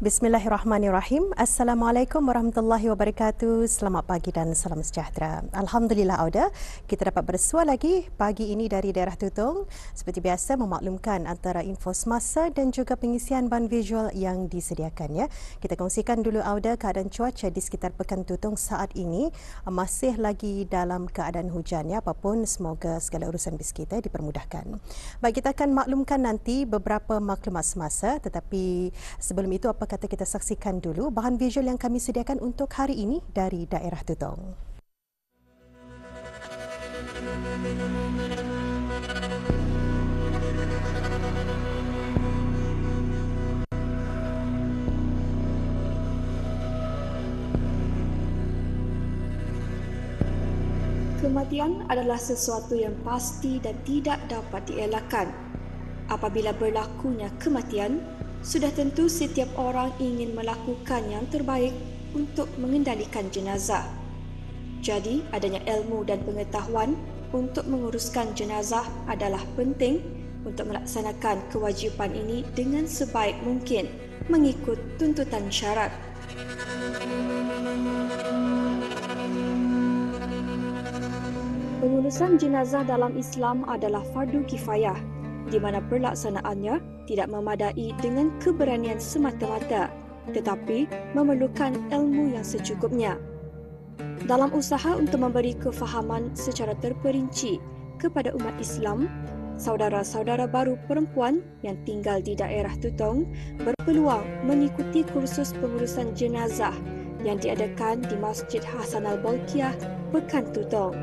Bismillahirrahmanirrahim. Assalamualaikum warahmatullahi wabarakatuh. Selamat pagi dan salam sejahtera. Alhamdulillah Auda, kita dapat bersua lagi pagi ini dari daerah Tutong. Seperti biasa memaklumkan antara info semasa dan juga pengisian bahan visual yang disediakan ya. Kita kongsikan dulu Auda keadaan cuaca di sekitar Pekan Tutong saat ini masih lagi dalam keadaan hujan ya. Apapun semoga segala urusan bis kita dipermudahkan. Baik, kita akan maklumkan nanti beberapa maklumat semasa, tetapi sebelum itu apa kata kita saksikan dulu bahan visual yang kami sediakan untuk hari ini dari daerah Tutong. Kematian adalah sesuatu yang pasti dan tidak dapat dielakkan. Apabila berlakunya kematian, sudah tentu setiap orang ingin melakukan yang terbaik untuk mengendalikan jenazah. Jadi, adanya ilmu dan pengetahuan untuk menguruskan jenazah adalah penting untuk melaksanakan kewajipan ini dengan sebaik mungkin mengikut tuntutan syarat. Pengurusan jenazah dalam Islam adalah fardu kifayah, di mana pelaksanaannya tidak memadai dengan keberanian semata-mata, tetapi memerlukan ilmu yang secukupnya. Dalam usaha untuk memberi kefahaman secara terperinci kepada umat Islam, saudara-saudara baru perempuan yang tinggal di daerah Tutong berpeluang mengikuti kursus pengurusan jenazah yang diadakan di Masjid Hasan Al-Bolkiah, Pekan Tutong.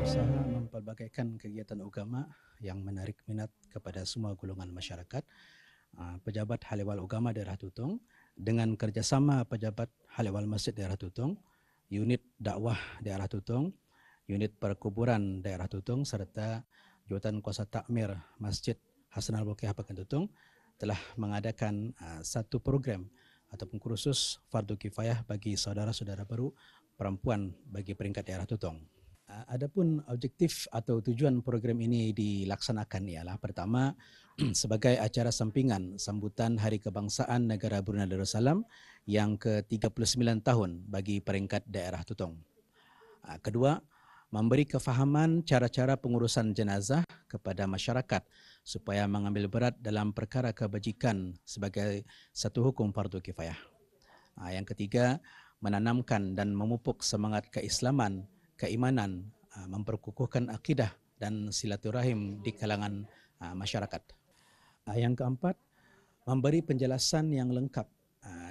Usaha mempelbagaikan kegiatan agama yang menarik minat kepada semua golongan masyarakat, pejabat Hal Ehwal Agama Daerah Tutong dengan kerjasama pejabat Hal Ehwal Masjid Daerah Tutong, unit dakwah Daerah Tutong, unit perkuburan Daerah Tutong serta Jawatan Kuasa Takmir Masjid Hasan Al-Bolkiah Pekan Tutong telah mengadakan satu program ataupun kursus fardu kifayah bagi saudara-saudara baru perempuan bagi peringkat Daerah Tutong. Adapun objektif atau tujuan program ini dilaksanakan ialah pertama sebagai acara sampingan sambutan Hari Kebangsaan Negara Brunei Darussalam yang ke-39 tahun bagi peringkat daerah Tutong. Kedua, memberi kefahaman cara-cara pengurusan jenazah kepada masyarakat supaya mengambil berat dalam perkara kebajikan sebagai satu hukum fardu kifayah. Yang ketiga, menanamkan dan memupuk semangat keislaman, keimanan, memperkukuhkan akidah dan silaturahim di kalangan masyarakat. Yang keempat, memberi penjelasan yang lengkap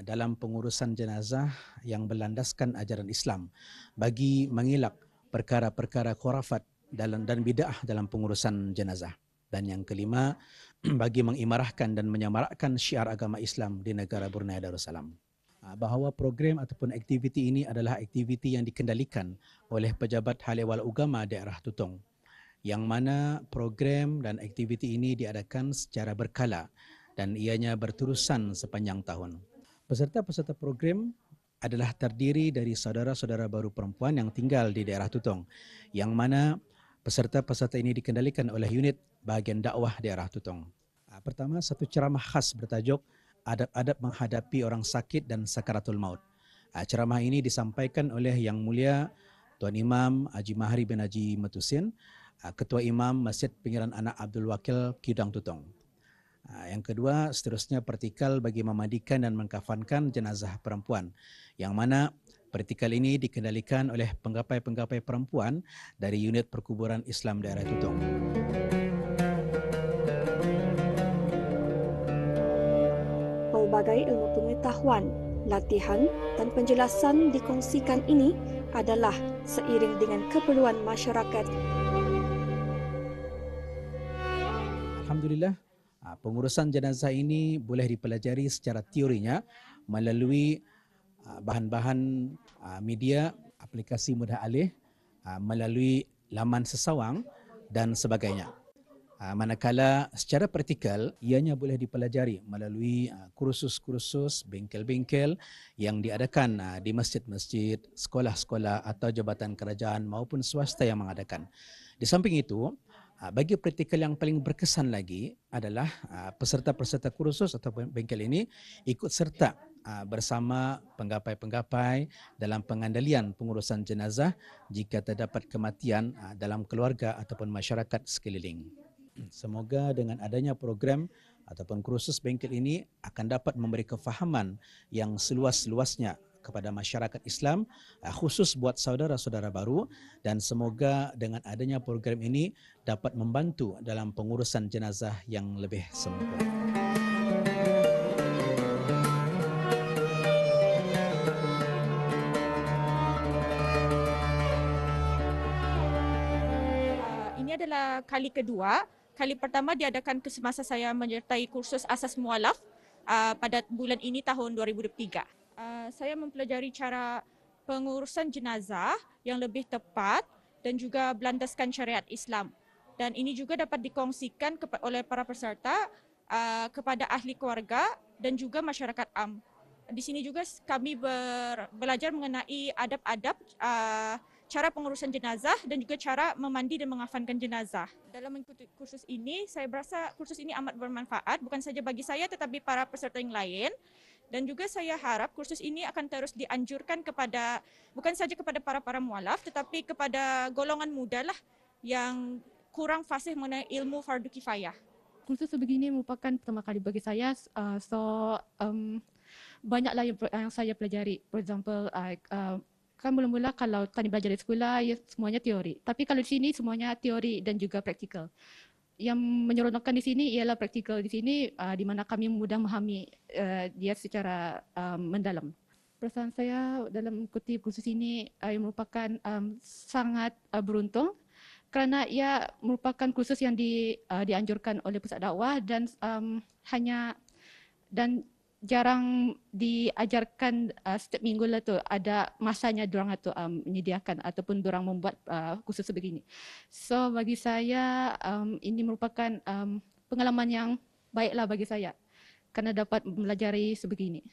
dalam pengurusan jenazah yang berlandaskan ajaran Islam bagi mengelak perkara-perkara khurafat dan bid'ah dalam pengurusan jenazah. Dan yang kelima, bagi mengimarahkan dan menyemarakkan syiar agama Islam di negara Brunei Darussalam. Bahawa program ataupun aktiviti ini adalah aktiviti yang dikendalikan oleh pejabat Hal Ehwal Agama Daerah Tutong, yang mana program dan aktiviti ini diadakan secara berkala dan ianya berterusan sepanjang tahun. Peserta-peserta program adalah terdiri dari saudara-saudara baru perempuan yang tinggal di Daerah Tutong, yang mana peserta-peserta ini dikendalikan oleh unit bahagian dakwah Daerah Tutong. Pertama, satu ceramah khas bertajuk Adab-adab menghadapi orang sakit dan sakaratul maut. Ceramah ini disampaikan oleh Yang Mulia Tuan Imam Haji Mahri bin Haji Metusin, Ketua Imam Masjid Pinggiran Anak Abdul Wakil Kidang Tutong. Yang kedua, seterusnya pertikal bagi memandikan dan mengkafankan jenazah perempuan, yang mana pertikal ini dikendalikan oleh penggapai-penggapai perempuan dari unit perkuburan Islam Daerah Tutong. Pelbagai ilmu pengetahuan, latihan dan penjelasan dikongsikan ini adalah seiring dengan keperluan masyarakat. Alhamdulillah, pengurusan jenazah ini boleh dipelajari secara teorinya melalui bahan-bahan media, aplikasi mudah alih, melalui laman sesawang dan sebagainya. Manakala secara praktikal ianya boleh dipelajari melalui kursus-kursus, bengkel-bengkel yang diadakan di masjid-masjid, sekolah-sekolah atau jabatan kerajaan maupun swasta yang mengadakan. Di samping itu, Bagi praktikal yang paling berkesan lagi adalah peserta-peserta kursus atau bengkel ini ikut serta bersama penggapai-penggapai dalam pengandalian pengurusan jenazah jika terdapat kematian dalam keluarga ataupun masyarakat sekeliling. Semoga dengan adanya program ataupun kursus bengkel ini akan dapat memberi kefahaman yang seluas-luasnya kepada masyarakat Islam, khusus buat saudara-saudara baru, dan semoga dengan adanya program ini dapat membantu dalam pengurusan jenazah yang lebih sempurna. Ini adalah kali kedua. Kali pertama diadakan semasa saya menyertai kursus asas mualaf pada bulan ini tahun 2023. Saya mempelajari cara pengurusan jenazah yang lebih tepat dan juga berlandaskan syariat Islam. Dan ini juga dapat dikongsikan oleh para peserta kepada ahli keluarga dan juga masyarakat am. Di sini juga kami belajar mengenai adab-adab cara pengurusan jenazah dan juga cara memandi dan mengafankan jenazah. Dalam mengikuti kursus ini, saya berasa kursus ini amat bermanfaat bukan saja bagi saya tetapi para peserta yang lain. Dan juga saya harap kursus ini akan terus dianjurkan kepada bukan saja kepada para mualaf tetapi kepada golongan muda lah yang kurang fasih mengenai ilmu fardu kifayah. Kursus sebegini merupakan pertama kali bagi saya, banyaklah yang saya pelajari. For example, kan mula-mula kalau tadi belajar di sekolah, ya semuanya teori. Tapi kalau di sini semuanya teori dan juga praktikal. Yang menyeronokkan di sini ialah praktikal di sini, di mana kami mudah memahami dia secara mendalam. Perasaan saya dalam mengikuti kursus ini merupakan sangat beruntung kerana ia merupakan kursus yang dianjurkan oleh pusat dakwah dan jarang diajarkan setiap minggu lah tu, ada masanya diorang tu menyediakan ataupun diorang membuat kursus sebegini. So bagi saya ini merupakan pengalaman yang baiklah bagi saya kerana dapat mempelajari sebegini.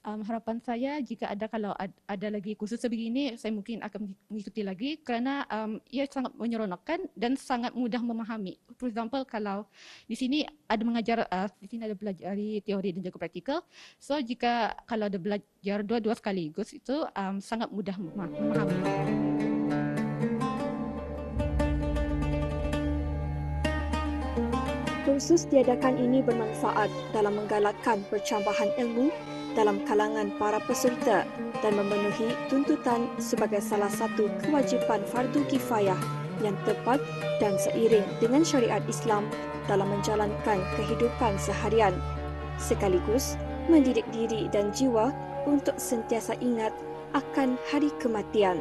Harapan saya jika kalau ada lagi kursus sebegini, saya mungkin akan mengikuti lagi kerana ia sangat menyeronokkan dan sangat mudah memahami. For example, kalau di sini ada mengajar, di sini ada belajar teori dan juga praktikal. So kalau ada belajar dua-dua sekaligus itu sangat mudah memahami. Kursus diadakan ini bermanfaat dalam menggalakkan percambahan ilmu dalam kalangan para peserta dan memenuhi tuntutan sebagai salah satu kewajipan fardu kifayah yang tepat dan seiring dengan syariat Islam dalam menjalankan kehidupan seharian, sekaligus mendidik diri dan jiwa untuk sentiasa ingat akan hari kematian.